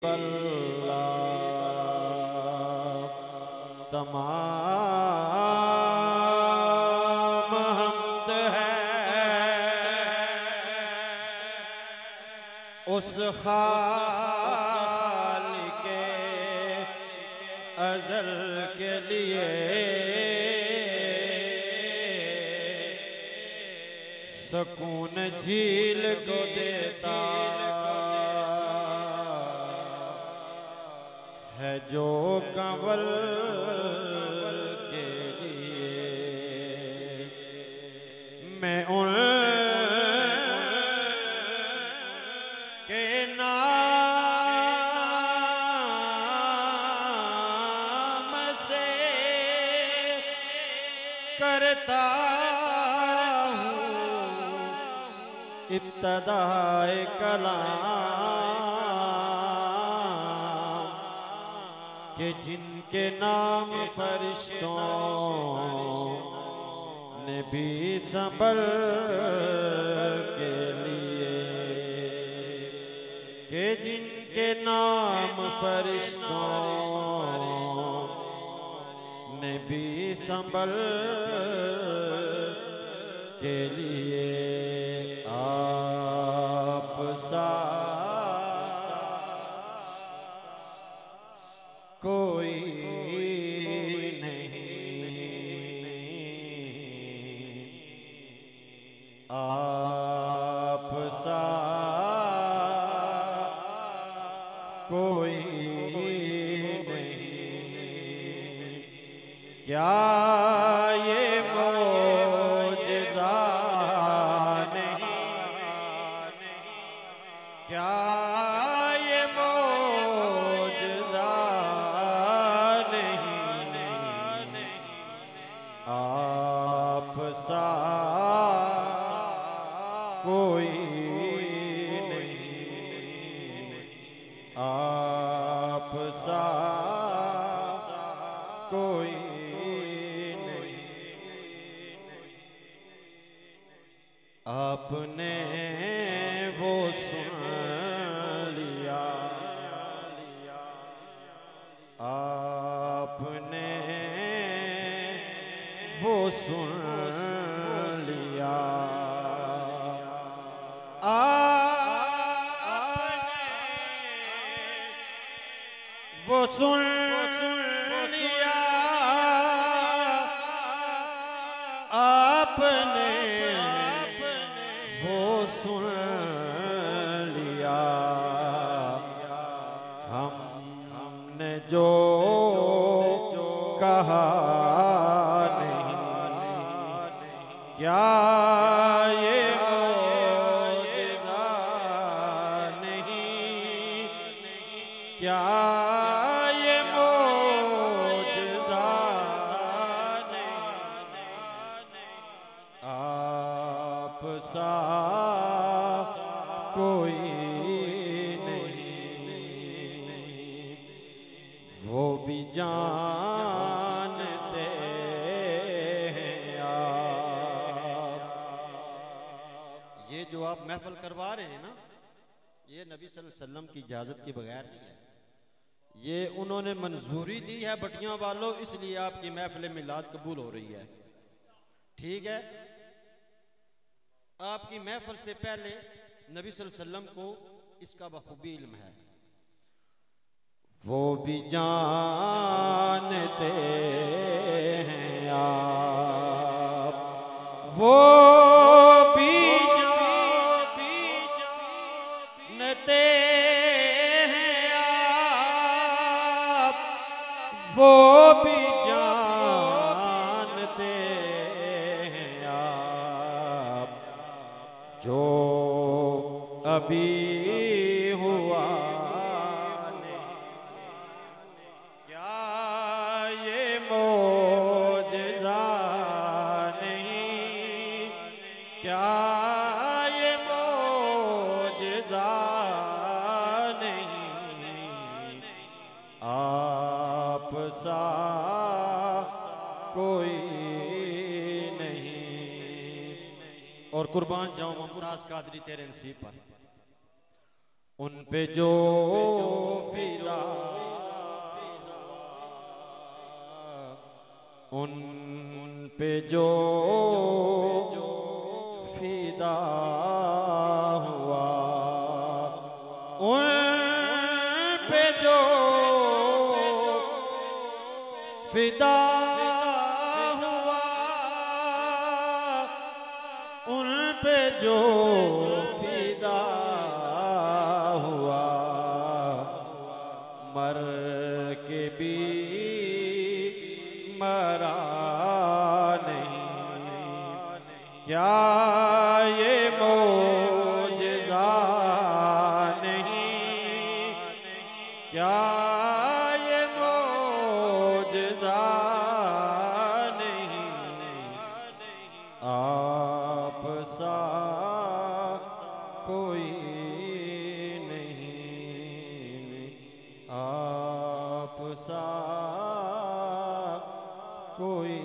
अल्लाह तमाम हम्द है उस खालिके अज़ल के लिए सुकून झील को देता है जो कंवल के लिए। मैं उन के नाम से करता हूँ इब्तिदाए कलाम कि जिनके नाम फरिश्तों ने भी संभल के लिए, कि जिनके नाम फरिश्तों ने भी संभल के लिए। आप सा कोई नहीं, आप सा कोई नहीं। क्या ये मौजज़ा नहीं, क्या ये मौजज़ा आप सा कोई नहीं, आप सा कोई नहीं। आपने वो सुन लिया, आपने वो सुन लिया, आपने वो सुन लिया, आपने वो सुन लिया। हमने जो कहा क्या ये मौजज़ा नहीं, क्या ये मौजज़ा नहीं। आप सा कोई नहीं, वो भी जानते ये जो आप महफिल करवा रहे हैं ना, ये नबी सल्लल्लाहु अलैहि वसल्लम की इजाज़त के बगैर नहीं है। ये उन्होंने मंजूरी दी है बटियां वालों, इसलिए आपकी महफिल मिलाद कबूल हो रही है। ठीक है, आपकी महफिल से पहले नबी सल्लल्लाहु अलैहि वसल्लम को इसका बखूबी इल्म है। वो भी जानते हैं आप, वो वो भी जानते हैं आप, जो अभी हुआ नहीं। क्या ये मौजज़ा नहीं, क्या ये मौजज़ा नहीं। आप सा कोई नहीं। और कुर्बान जाऊं मुमताज कादरी तेरे नसीब पर। उन पे जो फिदा, उन पे जो फिदा हुआ, उन पे जो फिदा हुआ, उन पे जो फिदा हुआ, मर के भी मरा नहीं। क्या ये मोजज़ा नहीं, क्या ये मोजज़ा नहीं, आप सा कोई नहीं, आप सा कोई